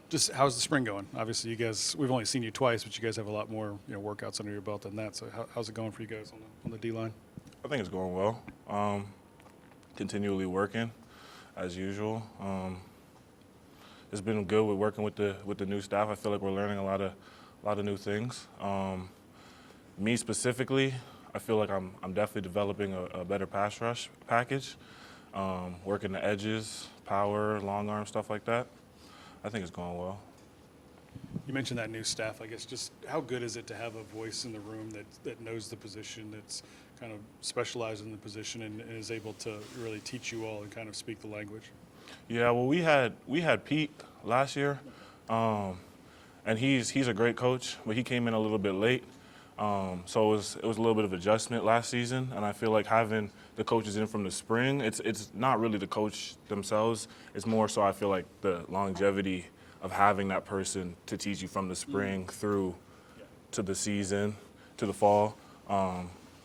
Just how's the spring going? Obviously, you guys, we've only seen you twice, but you guys have a lot more workouts under your belt than that. So how's it going for you guys on the D line? I think it's going well. Continually working, as usual. It's been good with working with the new staff. I feel like we're learning a lot of new things. Me specifically, I feel like I'm definitely developing a better pass rush package. Working the edges, power, long arm, stuff like that. I think it's going well. You mentioned that new staff. I guess just how good is it to have a voice in the room that knows the position, that's kind of specialized in the position, and is able to really teach you all and kind of speak the language? Yeah, well, we had Pete last year, and he's a great coach, but he came in a little bit late. So it was a little bit of adjustment last season, and I feel like having the coaches in from the spring, it's not really the coach themselves. It's more so I feel like the longevity of having that person to teach you from the spring through to the season, to the fall,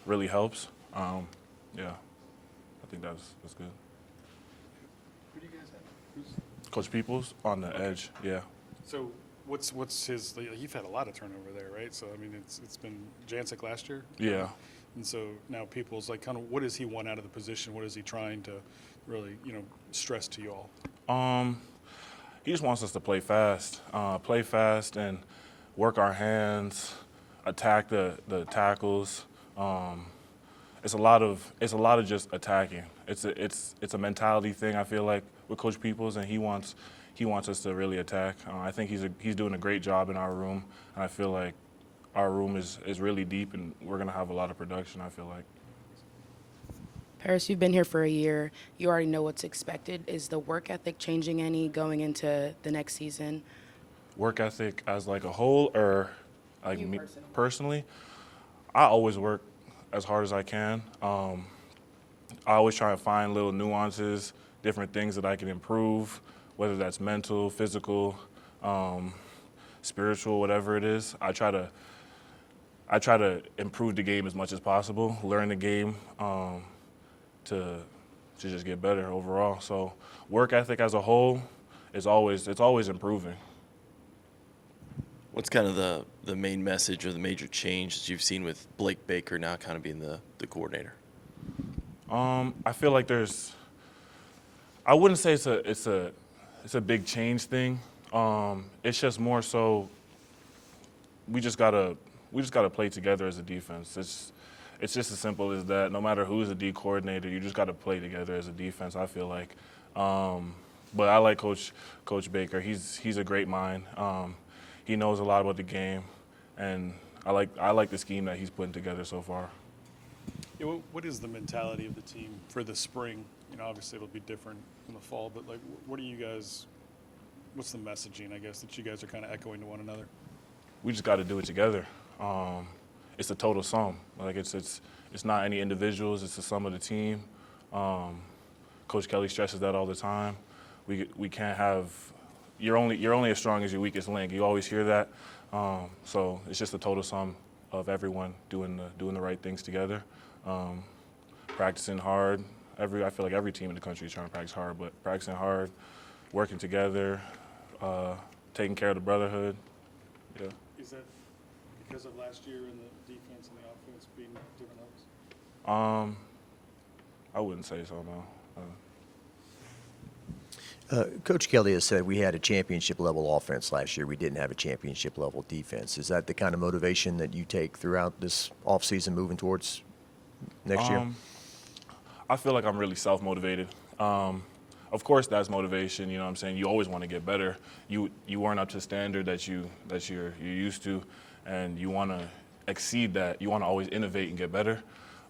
really helps. Yeah, I think that's good. Who do you guys have? Coach Peoples on the edge, yeah. So what's his? You've had a lot of turnover there, right? So I mean, it's been Jancic last year. Yeah. And so now Peoples, like, kind of, what does he want out of the position? What is he trying to really, stress to you all? He just wants us to play fast and work our hands, attack the tackles. It's a lot of just attacking. It's a mentality thing, I feel like, with Coach Peoples, and he wants us to really attack. I think he's doing a great job in our room, and I feel like our room is really deep, and we're gonna have a lot of production, I feel like. Paris, you've been here for a year. You already know what's expected. Is the work ethic changing any going into the next season? Work ethic as like a whole, or like You me personally? I always work as hard as I can. I always try to find little nuances, different things that I can improve, whether that's mental, physical, spiritual, whatever it is. I try to improve the game as much as possible, learn the game to just get better overall. So work ethic as a whole it's always improving. What's kind of the main message or the major change that you've seen with Blake Baker now kind of being the coordinator? I feel like I wouldn't say it's a big change thing. It's just more so we just gotta play together as a defense. It's just as simple as that. No matter who's the D coordinator, you just gotta play together as a defense, I feel like. But I like Coach Baker. He's a great mind. He knows a lot about the game, and I like the scheme that he's putting together so far. Yeah, what is the mentality of the team for the spring? Obviously it'll be different in the fall, but like, what are you guys? What's the messaging, I guess, that you guys are kind of echoing to one another? We just got to do it together. It's a total sum. Like it's not any individuals. It's the sum of the team. Coach Kelly stresses that all the time. We can't have. You're only as strong as your weakest link. You always hear that. So it's just a total sum of everyone doing the right things together, practicing hard. I feel like every team in the country is trying to practice hard, but practicing hard, working together, taking care of the brotherhood. Yeah. Is that because of last year and the defense and the offense being different levels? I wouldn't say so, no. Coach Kelly has said we had a championship-level offense last year. We didn't have a championship-level defense. Is that the kind of motivation that you take throughout this offseason moving towards next year? I feel like I'm really self-motivated. Of course, that's motivation. You know what I'm saying? You always want to get better. You weren't up to the standard that you're used to, and you want to exceed that. You want to always innovate and get better.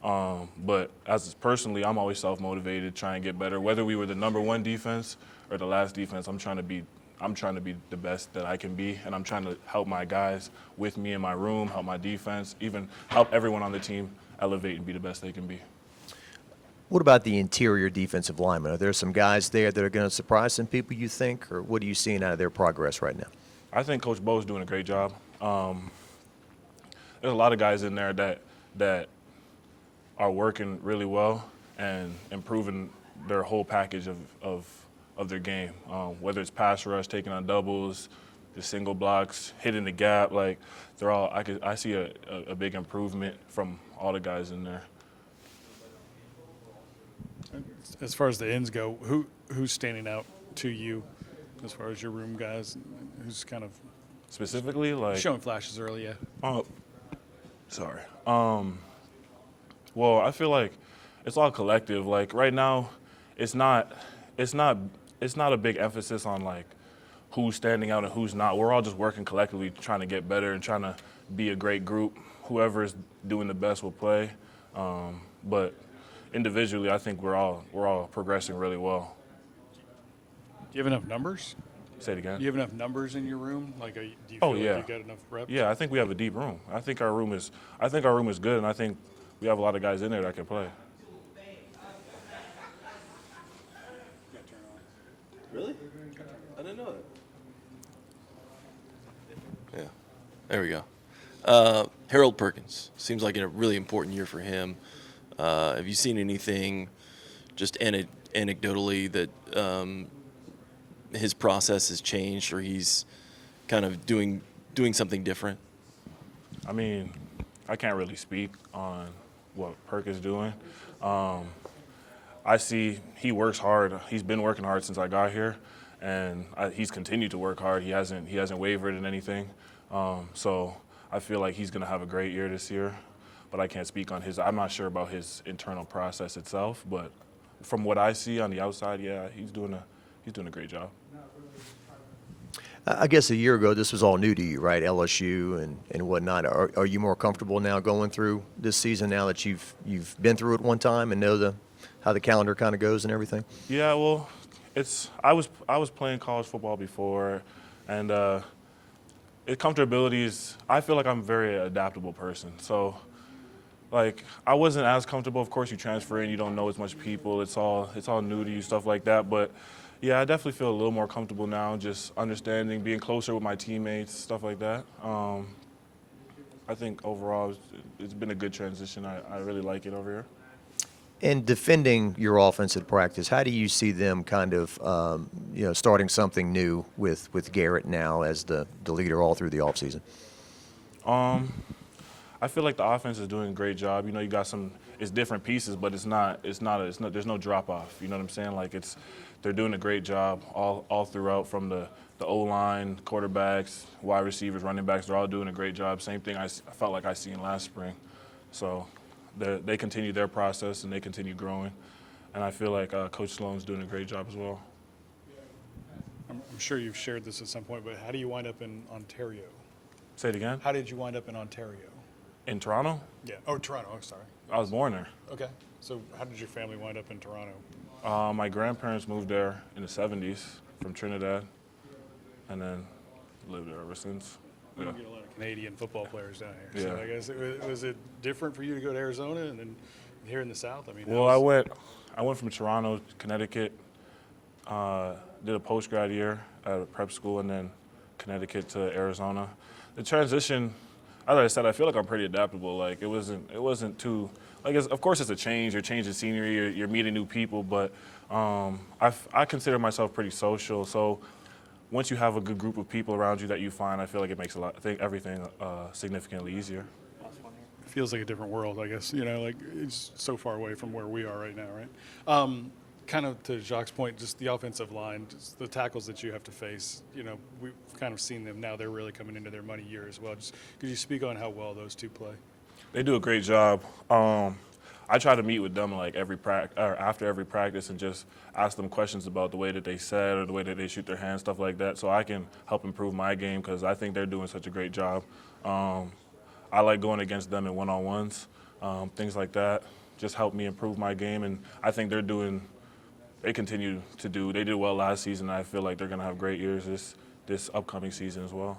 But as personally, I'm always self-motivated, trying to get better. Whether we were the number one defense or the last defense, I'm trying to be the best that I can be, and I'm trying to help my guys with me in my room, help my defense, even help everyone on the team elevate and be the best they can be. What about the interior defensive linemen? Are there some guys there that are going to surprise some people, you think, or what are you seeing out of their progress right now? I think Coach Bo's doing a great job. There's a lot of guys in there that are working really well and improving their whole package of their game, whether it's pass rush, taking on doubles, just single blocks, hitting the gap. Like they're all, I see a big improvement from all the guys in there. As far as the ends go, who's standing out to you as far as your room guys? Who's kind of Specifically, like showing flashes early? Yeah. Oh, sorry. Well, I feel like it's all collective. Like right now, it's not a big emphasis on like who's standing out and who's not. We're all just working collectively, trying to get better and trying to be a great group. Whoever is doing the best will play. But individually, I think we're all progressing really well. Do you have enough numbers? Say it again. Do you have enough numbers in your room? Like, do you feel Oh, like yeah. you got enough reps? Yeah, I think we have a deep room. I think our room is good, and I think we have a lot of guys in there that can play. Really? I didn't know that. Yeah, there we go. Harold Perkins, seems like a really important year for him. Have you seen anything just anecdotally that his process has changed, or he's kind of doing something different? I mean, I can't really speak on what Perk is doing. I see he works hard. He's been working hard since I got here, and he's continued to work hard. He hasn't wavered in anything. So I feel like he's going to have a great year this year, but I can't speak on his. I'm not sure about his internal process itself, but from what I see on the outside, yeah, he's doing a great job. I guess a year ago, this was all new to you, right? LSU and whatnot. Are you more comfortable now going through this season now that you've been through it one time and know how the calendar kind of goes and everything? Yeah, well, I was playing college football before, and comfortability is. I feel like I'm a very adaptable person. So, like, I wasn't as comfortable. Of course, you transfer in, you don't know as much people. It's all new to you, stuff like that. But yeah, I definitely feel a little more comfortable now, just understanding, being closer with my teammates, stuff like that. I think overall it's been a good transition. I really like it over here. And defending your offense at practice, how do you see them kind of, starting something new with Garrett now as the leader all through the offseason? I feel like the offense is doing a great job. You got it's different pieces, but there's no drop off. You know what I'm saying? Like they're doing a great job all throughout, from the O-line, quarterbacks, wide receivers, running backs. They're all doing a great job. Same thing I felt like I seen last spring. So they continue their process and they continue growing. And I feel like Coach Sloan's doing a great job as well. I'm sure you've shared this at some point, but how do you wind up in Ontario? Say it again? How did you wind up in Ontario? In Toronto? Yeah. Oh, Toronto. Oh, sorry. I was born there. Okay. So how did your family wind up in Toronto? My grandparents moved there in the 70s from Trinidad, and then lived there ever since. We Yeah. don't get a lot of Canadian football players down here. Yeah. So I guess was it different for you to go to Arizona and then here in the South? I mean, Well, I went from Toronto to Connecticut, did a post-grad year at a prep school, and then Connecticut to Arizona. The transition, as I said, I feel like I'm pretty adaptable. Like it wasn't too, like of course it's a change. You're changing scenery, you're meeting new people, but I consider myself pretty social. So once you have a good group of people around you that you find, I feel like it makes everything significantly easier. It feels like a different world, I guess. Like it's so far away from where we are right now, right? Kind of to Jacques' point, just the offensive line, just the tackles that you have to face. We've kind of seen them now. They're really coming into their money year as well. Just could you speak on how well those two play? They do a great job. I try to meet with them like after every practice and just ask them questions about the way that they set or the way that they shoot their hands, stuff like that, so I can help improve my game because I think they're doing such a great job. I like going against them in one-on-ones, things like that. Just help me improve my game, and I think they continue to do. They did well last season. And I feel like they're going to have great years this upcoming season as well.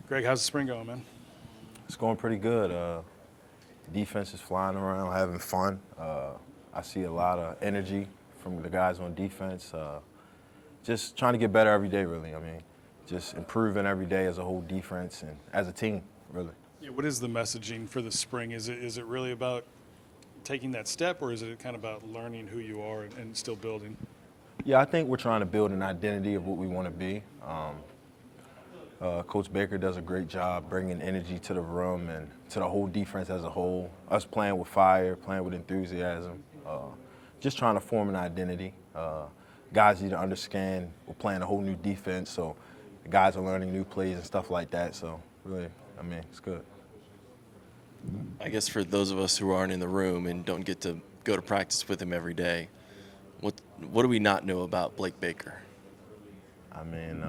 Greg, how's the spring going, man? It's going pretty good. Defense is flying around, having fun. I see a lot of energy from the guys on defense. Just trying to get better every day, really. I mean, just improving every day as a whole defense and as a team, really. Yeah, what is the messaging for the spring? Is it really about taking that step, or is it kind of about learning who you are and still building? Yeah, I think we're trying to build an identity of what we want to be. Coach Baker does a great job bringing energy to the room and to the whole defense as a whole. Us playing with fire, playing with enthusiasm, just trying to form an identity. Guys need to understand we're playing a whole new defense, so the guys are learning new plays and stuff like that. So really, I mean, it's good. I guess for those of us who aren't in the room and don't get to go to practice with him every day, what do we not know about Blake Baker? I mean,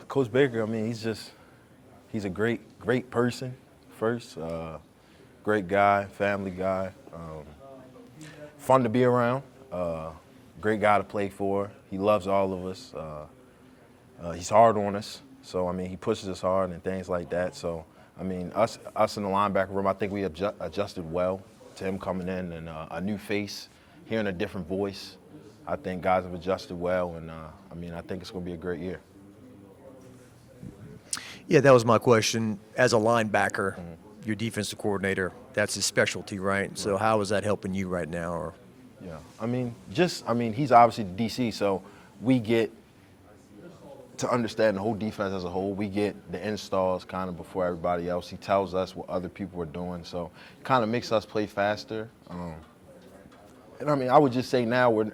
Coach Baker, I mean, he's a great person first, great guy, family guy, fun to be around, great guy to play for. He loves all of us. He's hard on us, so I mean, he pushes us hard and things like that. So I mean, us in the linebacker room, I think we adjusted well to him coming in and a new face, hearing a different voice. I think guys have adjusted well, and I mean, I think it's going to be a great year. Yeah, that was my question. As a linebacker, your defensive coordinator, that's his specialty, right? So how is that helping you right now? Or Yeah, I mean, he's obviously the DC, so we get to understand the whole defense as a whole. We get the installs kind of before everybody else. He tells us what other people are doing, so it kind of makes us play faster. And I mean, I would just say now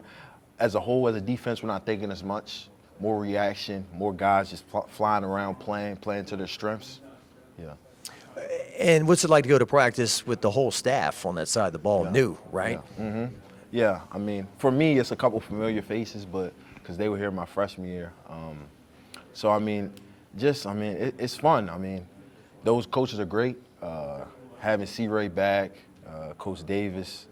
as a whole, as a defense, we're not thinking as much. More reaction, more guys just flying around, playing to their strengths. Yeah. and what's it like to go to practice with the whole staff on that side of the ball, new, right? Yeah. Yeah, I mean, for me, it's a couple familiar faces, but because they were here my freshman year. So I mean, it's fun. I mean, those coaches are great. Having C-Ray back, Coach Davis.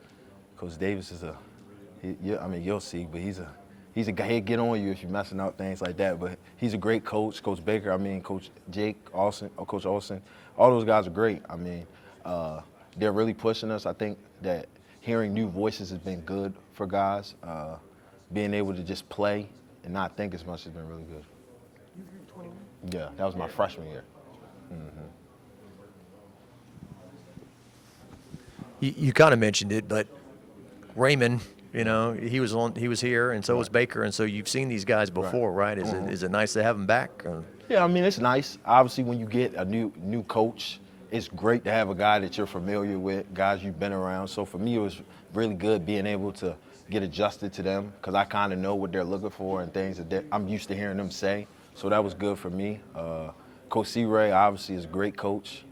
Coach Davis is I mean, you'll see, but he's a guy. He'll get on you if you're messing up, things like that. But he's a great coach. Coach Baker, I mean, Coach Jake Olsen, or Coach Olsen, all those guys are great. I mean, they're really pushing us. I think that hearing new voices has been good for guys. Being able to just play and not think as much has been really good. Yeah, that was my freshman year. You kind of mentioned it, but Raymond, he was here, and so was Baker, and so you've seen these guys before, right? Is it nice to have them back? Yeah, I mean, it's nice. Obviously, when you get a new coach, it's great to have a guy that you're familiar with, guys you've been around. So for me, it was really good being able to get adjusted to them because I kind of know what they're looking for and things that I'm used to hearing them say. So that was good for me. Coach C-Ray obviously is a great coach.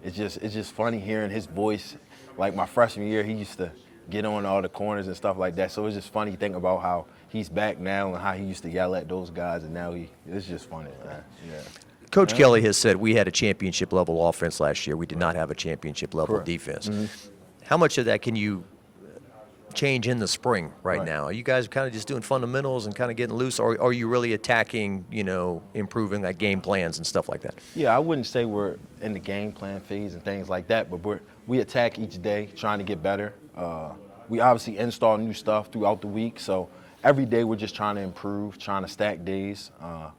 It's just funny hearing his voice. Like my freshman year, he used to get on all the corners and stuff like that. So it's just funny thinking about how he's back now and how he used to yell at those guys, and now it's just funny, man. Yeah. Coach Kelly has said we had a championship-level offense last year. We did not have a championship-level defense. How much of that can you change in the spring right now? Are you guys kind of just doing fundamentals and kind of getting loose, or are you really attacking, improving like game plans and stuff like that? Yeah, I wouldn't say we're in the game plan phase and things like that, but we attack each day trying to get better. We obviously install new stuff throughout the week, so every day we're just trying to improve, trying to stack days.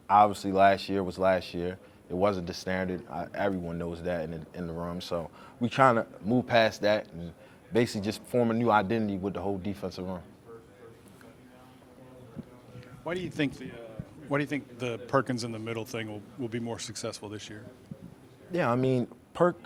Obviously last year was last year. It wasn't the standard. Everyone knows that in the room. So we're trying to move past that and basically just form a new identity with the whole defensive room. Why do you think the Perkins in the middle thing will be more successful this year? Yeah, I mean, Perk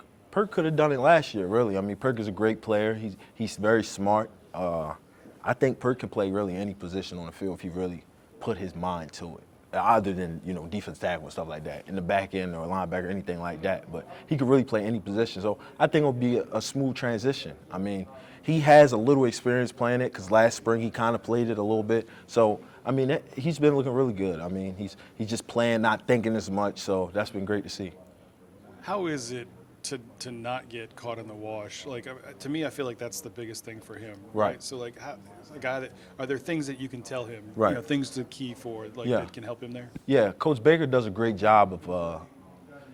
could have done it last year, really. I mean, Perk is a great player. He's very smart. I think Perk can play really any position on the field if he really put his mind to it, other than, defense tackle and stuff like that, in the back end or linebacker, anything like that. But he could really play any position. So I think it'll be a smooth transition. I mean, he has a little experience playing it because last spring he kind of played it a little bit. So, I mean, he's been looking really good. I mean, he's just playing, not thinking as much. So that's been great to see. How is it to not get caught in the wash? Like, to me, I feel like that's the biggest thing for him. Right. So, like, a guy are there things that you can tell him? Right. Things to key for, that can help him there? Yeah, Coach Baker does a great job of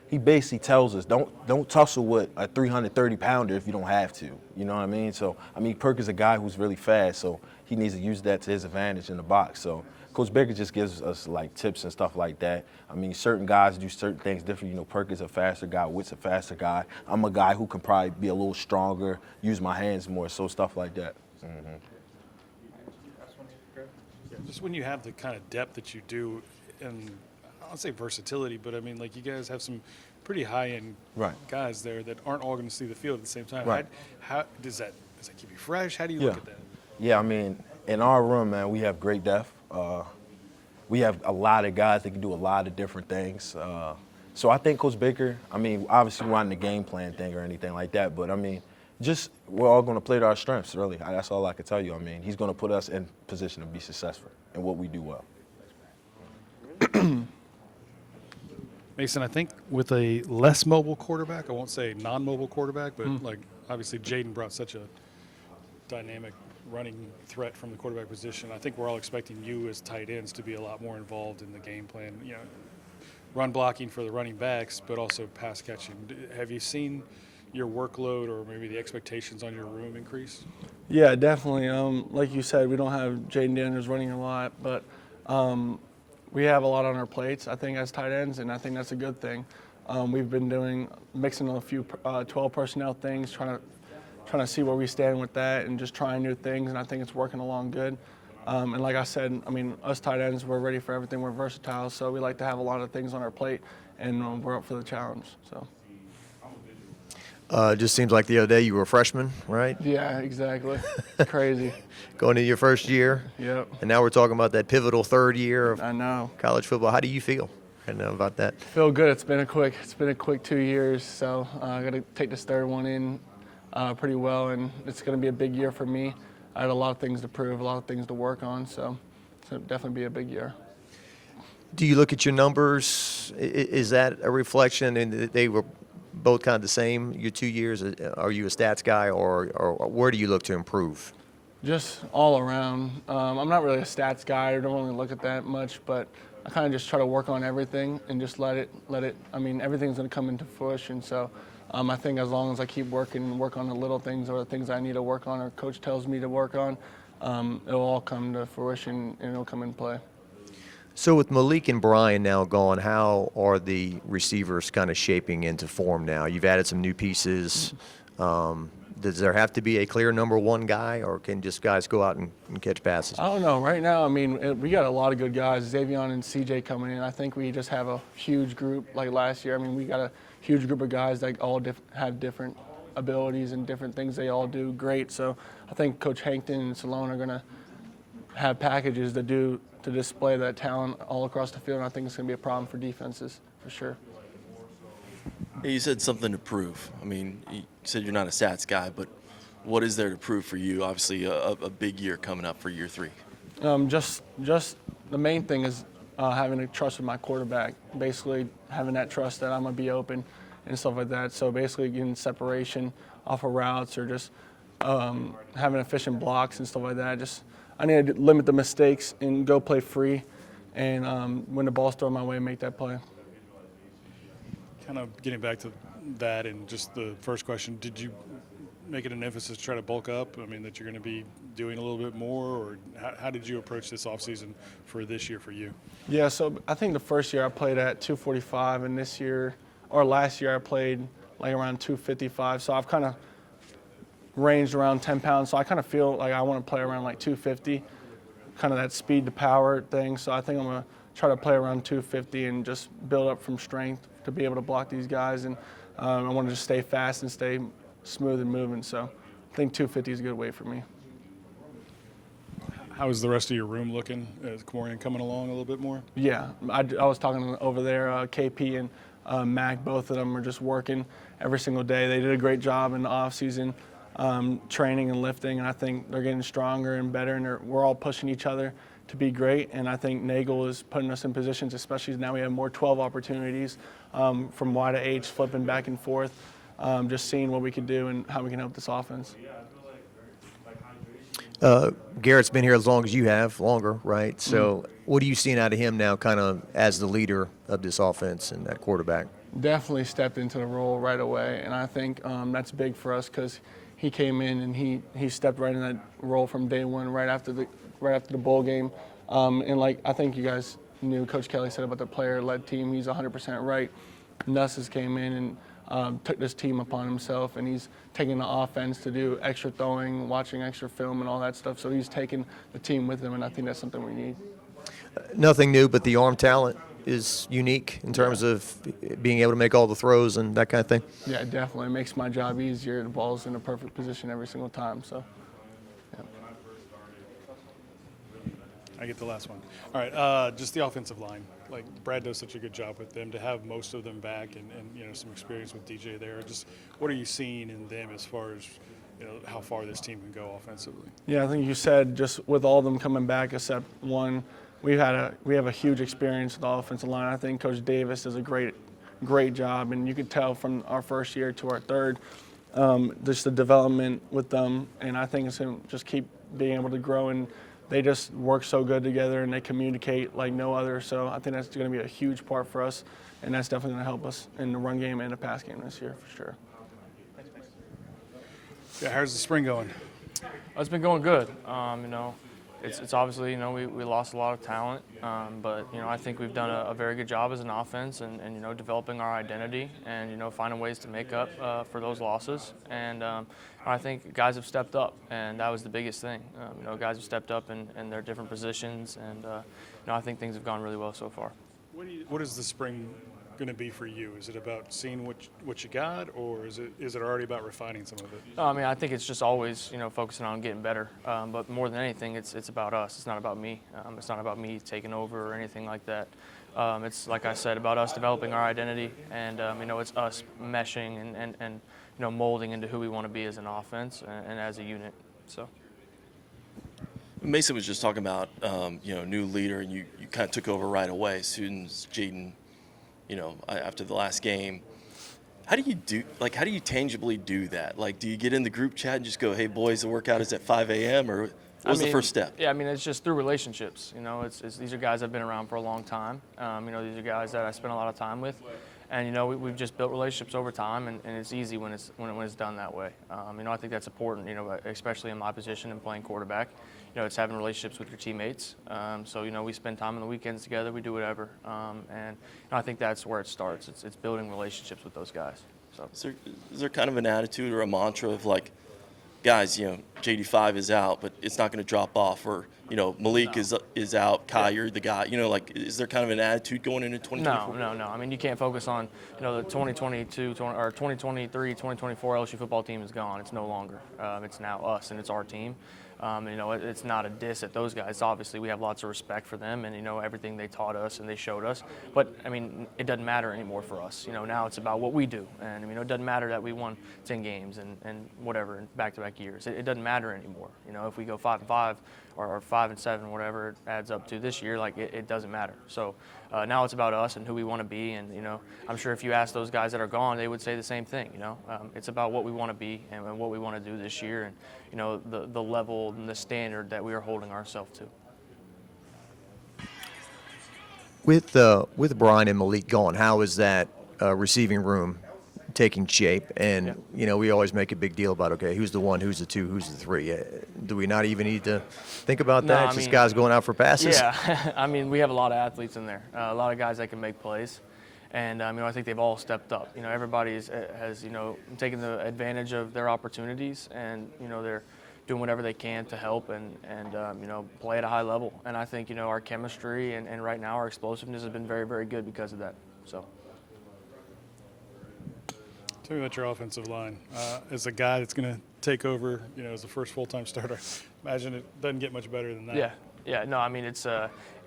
he basically tells us don't tussle with a 330-pounder if you don't have to. You know what I mean? So I mean, Perk is a guy who's really fast, so he needs to use that to his advantage in the box. So Coach Baker just gives us like tips and stuff like that. I mean, certain guys do certain things different. You know, Perk is a faster guy, Witt's a faster guy. I'm a guy who can probably be a little stronger, use my hands more, so stuff like that. Mm-hmm. Just when you have the kind of depth that you do, and I don't say versatility, but I mean, like, you guys have some pretty high-end Right. guys there that aren't all going to see the field at the same time. Right. How does that keep you fresh? How do you look at that? Yeah, I mean, in our room, man, we have great depth. We have a lot of guys that can do a lot of different things. So I think Coach Baker, I mean, obviously we're not in the game plan thing or anything like that, but I mean, just we're all going to play to our strengths, really. That's all I can tell you. I mean, he's going to put us in position to be successful in what we do well. Mason, I think with a less mobile quarterback, I won't say non-mobile quarterback, but like obviously Jaden brought such a dynamic running threat from the quarterback position. I think we're all expecting you as tight ends to be a lot more involved in the game plan, you know, run blocking for the running backs, but also pass catching. Have you seen your workload or maybe the expectations on your room increase? Yeah, definitely. Like you said, we don't have Jaden Daniels running a lot, but we have a lot on our plates, I think, as tight ends, and I think that's a good thing. We've been mixing a few 12 personnel things, trying to see where we stand with that and just trying new things, and I think it's working along good. And like I said, I mean, us tight ends, we're ready for everything. We're versatile, so we like to have a lot of things on our plate, and we're up for the challenge. So. Just seems like the other day you were a freshman, right? Yeah, exactly. Crazy. Going into your first year. Yep. And now we're talking about that pivotal third year of I know. college football. How do you feel about that? Feel good. It's been a quick 2 years, so I got to take this third one in pretty well, and it's going to be a big year for me. I had a lot of things to prove, a lot of things to work on, so it's going to definitely be a big year. Do you look at your numbers? Is that a reflection? And they were both kind of the same, your 2 years? Are you a stats guy, or where do you look to improve? Just all around. I'm not really a stats guy. I don't really look at that much, but I kind of just try to work on everything and just let it. I mean, everything's going to come into fruition. So I think as long as I keep working and work on the little things or the things I need to work on or coach tells me to work on, it'll all come to fruition and it'll come in play. So with Malik and Brian now gone, how are the receivers kind of shaping into form now? You've added some new pieces. Does there have to be a clear number one guy, or can just guys go out and catch passes? I don't know. Right now, I mean, we got a lot of good guys. Xavion and CJ coming in. I think we just have a huge group like last year. I mean, we got a huge group of guys that all have different abilities and different things they all do great. So I think Coach Hankton and Salone are going to have packages to display that talent all across the field, and I think it's going to be a problem for defenses for sure. Hey, you said something to prove. I mean, you said you're not a stats guy, but what is there to prove for you? Obviously, a big year coming up for year 3. Just the main thing is having a trust with my quarterback. Basically, having that trust that I'm gonna be open and stuff like that. So basically, getting separation off of routes or just having efficient blocks and stuff like that. I need to limit the mistakes and go play free, and when the ball's thrown my way, make that play. Kind of getting back to that and just the first question, did you make it an emphasis to try to bulk up? I mean, that you're going to be doing a little bit more, or how did you approach this offseason for this year for you? Yeah, so I think the first year I played at 245, and last year I played like around 255. So I've kind of ranged around 10 pounds. So I kind of feel like I want to play around like 250, kind of that speed to power thing. So I think I'm going to try to play around 250 and just build up from strength to be able to block these guys. And I want to just stay fast and stay smooth and moving. So I think 250 is a good weight for me. How is the rest of your room looking? Is Comorian coming along a little bit more? Yeah, I was talking over there, KP and Mac, both of them are just working every single day. They did a great job in the offseason, training and lifting, and I think they're getting stronger and better, and we're all pushing each other to be great. And I think Nagel is putting us in positions, especially now we have more 12 opportunities from Y to H, flipping back and forth, just seeing what we can do and how we can help this offense. Garrett's been here as long as you have, longer, right? So what are you seeing out of him now kind of as the leader of this offense and that quarterback? definitely stepped into the role right away, and I think that's big for us because he came in and he stepped right in that role from day one, right after the bowl game, and like I think you guys knew Coach Kelly said about the player-led team. He's 100% right. Nuss has came in and took this team upon himself, and he's taking the offense to do extra throwing, watching extra film, and all that stuff. So he's taking the team with him, and I think that's something we need. Nothing new, but the arm talent is unique in terms of being able to make all the throws and that kind of thing. Yeah, definitely. It makes my job easier. The ball's in a perfect position every single time. So, yeah. I get the last one. All right, just the offensive line. Like Brad does such a good job with them. To have most of them back and you know some experience with DJ there. Just what are you seeing in them as far as how far this team can go offensively? Yeah, I think you said just with all of them coming back except one, we have a huge experience with the offensive line. I think Coach Davis does a great job, and you could tell from our first year to our third, just the development with them. And I think it's going to just keep being able to grow, and they just work so good together and they communicate like no other. So I think that's going to be a huge part for us, and that's definitely going to help us in the run game and the pass game this year for sure. Yeah, how's the spring going? It's been going good. It's obviously, we lost a lot of talent, but, I think we've done a very good job as an offense and developing our identity and, finding ways to make up for those losses. And I think guys have stepped up, and that was the biggest thing. Guys have stepped up in their different positions, and, I think things have gone really well so far. What is the spring going to be for you? Is it about seeing what you got, or is it already about refining some of it? No, I think it's just always, focusing on getting better. But more than anything, it's about us. It's not about me. It's not about me taking over or anything like that. It's, like I said, about us developing our identity, and, it's us meshing and molding into who we want to be as an offense and as a unit. So. Mason was just talking about, new leader, and you kind of took over right away as soon as Jaden, after the last game. How do you tangibly do that? Like, do you get in the group chat and just go, hey, boys, the workout is at 5 a.m., or what was the first step? Yeah, it's just through relationships. These are guys I've been around for a long time. These are guys that I spend a lot of time with. And, we've just built relationships over time, and it's easy when it's done that way. I think that's important, especially in my position and playing quarterback. It's having relationships with your teammates. So, we spend time on the weekends together. We do whatever. And I think that's where it starts. It's building relationships with those guys. So. Is there kind of an attitude or a mantra of like, guys, JD5 is out, but it's not going to drop off, or Malik is out, Kai, you're the guy. Is there kind of an attitude going into 2024? No. You can't focus on the 2022 or 2023, 2024 LSU football team is gone. It's no longer. It's now us, and it's our team. It's not a diss at those guys. Obviously, we have lots of respect for them and, everything they taught us and they showed us. But, it doesn't matter anymore for us. Now it's about what we do. And, it doesn't matter that we won 10 games and whatever in back-to-back years. It doesn't matter anymore. If we go 5-5 or 5-7, whatever it adds up to this year, it doesn't matter. So now it's about us and who we want to be. And, I'm sure if you ask those guys that are gone, they would say the same thing. It's about what we want to be and what we want to do this year, and, the level and the standard that we are holding ourselves to. With Brian and Malik gone, how is that receiving room taking shape? And we always make a big deal about, okay, who's the one, who's the two, who's the three? Do we not even need to think about that? No, Just guys going out for passes? Yeah, we have a lot of athletes in there, a lot of guys that can make plays. And I think they've all stepped up. Everybody has taken the advantage of their opportunities, and they're doing whatever they can to help and play at a high level. And I think our chemistry and right now our explosiveness has been very, very good because of that. So. Tell me about your offensive line. As a guy that's going to take over, as the first full-time starter, imagine it doesn't get much better than that. Yeah. No,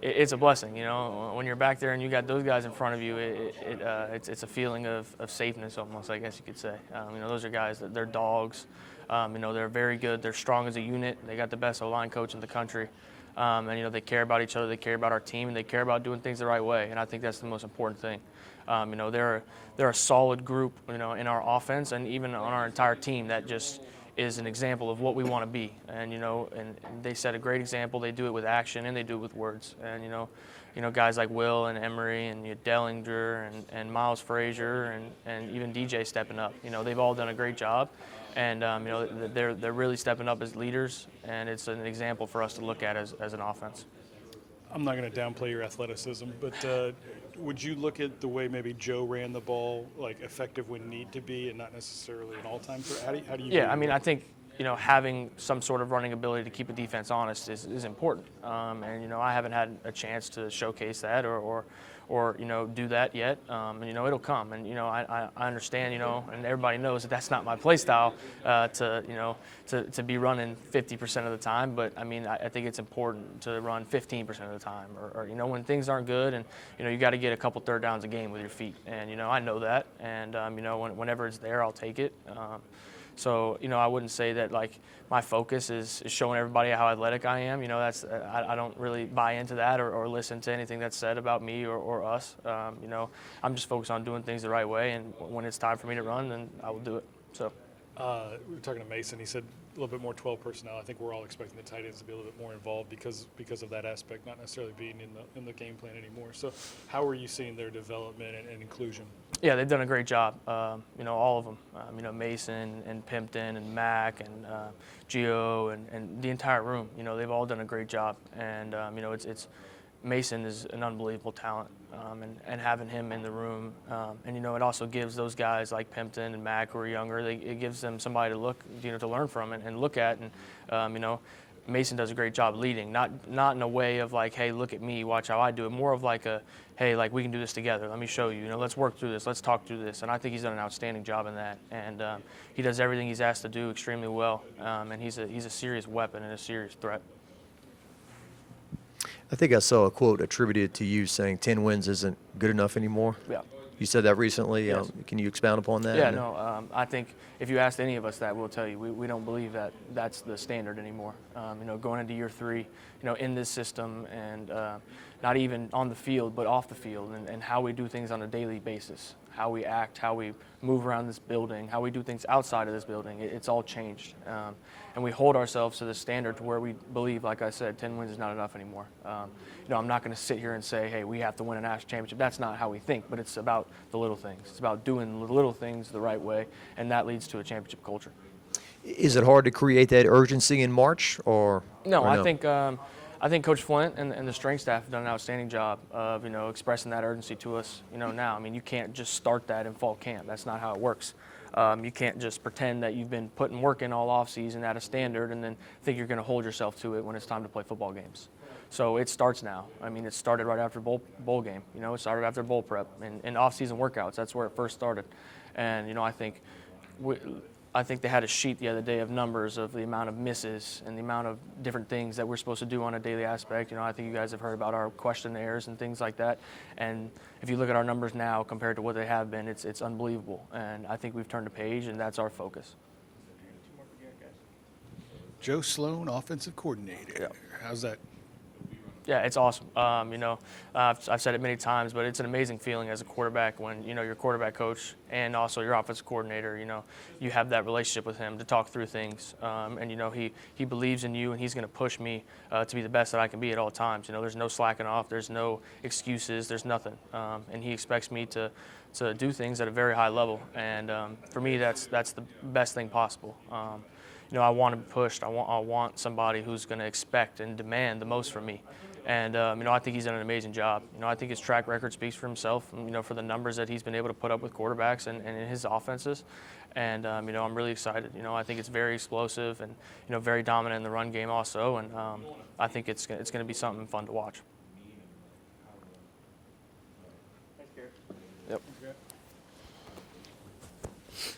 it's a blessing. When you're back there and you got those guys in front of you, it's a feeling of safeness almost, I guess you could say. Those are guys that they're dogs. They're very good. They're strong as a unit. They got the best O-line coach in the country. And they care about each other. They care about our team, and they care about doing things the right way. And I think that's the most important thing. They're a solid group, in our offense and even on our entire team that just, is an example of what we want to be. And, and they set a great example. They do it with action and they do it with words. And, guys like Will and Emery and Dellinger and Miles Frazier and even DJ stepping up. They've all done a great job. And, they're really stepping up as leaders, and it's an example for us to look at as an offense. I'm not going to downplay your athleticism, but would you look at the way maybe Joe ran the ball, like effective when need to be and not necessarily an all-time threat? How do you Yeah, I think, having some sort of running ability to keep a defense honest is important. And, I haven't had a chance to showcase that or do that yet. And, it'll come. And, I understand, and everybody knows that that's not my play style to be running 50% of the time. But, I think it's important to run 15% of the time or when things aren't good and, you got to get a couple third downs a game with your feet. And, I know that. And, whenever it's there, I'll take it. So, I wouldn't say that, like, my focus is showing everybody how athletic I am. I don't really buy into that or listen to anything that's said about me or us. I'm just focused on doing things the right way, and when it's time for me to run, then I will do it. So. We were talking to Mason. He said a little bit more 12 personnel. I think we're all expecting the tight ends to be a little bit more involved because of that aspect, not necessarily being in the game plan anymore. So how are you seeing their development and inclusion? Yeah, they've done a great job. All of them. Mason and Pimpton and Mac and Gio and the entire room. They've all done a great job. And it's Mason is an unbelievable talent, and having him in the room, and it also gives those guys like Pimpton and Mac who are younger, it gives them somebody to look, to learn from and look at, and Mason does a great job leading, not in a way of like, hey, look at me, watch how I do it, more of like a, hey, like we can do this together, let me show you, let's work through this, let's talk through this, and I think he's done an outstanding job in that, and he does everything he's asked to do extremely well, and he's a serious weapon and a serious threat. I think I saw a quote attributed to you saying 10 wins isn't good enough anymore. Yeah. You said that recently. Yes. Can you expound upon that? Yeah, no, I think if you asked any of us that, we'll tell you we don't believe that that's the standard anymore. Going into year 3, in this system and not even on the field, but off the field and how we do things on a daily basis, how we act, how we move around this building, how we do things outside of this building, it's all changed. And we hold ourselves to the standard to where we believe, like I said, 10 wins is not enough anymore. I'm not going to sit here and say, hey, we have to win a national championship. That's not how we think, but it's about the little things. It's about doing the little things the right way, and that leads to a championship culture. Is it hard to create that urgency in March, or no? Or I think Coach Flint and the strength staff have done an outstanding job of expressing that urgency to us. Now, you can't just start that in fall camp. That's not how it works. You can't just pretend that you've been putting work in all offseason at a standard and then think you're going to hold yourself to it when it's time to play football games. So it starts now. It started right after bowl game. It started after bowl prep and off-season workouts. That's where it first started. And I think they had a sheet the other day of numbers of the amount of misses and the amount of different things that we're supposed to do on a daily aspect. I think you guys have heard about our questionnaires and things like that. And if you look at our numbers now compared to what they have been, it's unbelievable. And I think we've turned a page, and that's our focus. Joe Sloan, offensive coordinator. Yeah. How's that? Yeah, it's awesome. I've said it many times, but it's an amazing feeling as a quarterback when, your quarterback coach and also your offensive coordinator, you have that relationship with him to talk through things. And, he believes in you and he's going to push me to be the best that I can be at all times. There's no slacking off. There's no excuses. There's nothing. And he expects me to do things at a very high level. And for me, that's the best thing possible. I want to be pushed. I want somebody who's going to expect and demand the most from me. And, I think he's done an amazing job. I think his track record speaks for himself, for the numbers that he's been able to put up with quarterbacks and in his offenses. And, I'm really excited. I think it's very explosive and, very dominant in the run game also. And I think it's going to be something fun to watch. Thanks, Garrett. Yep.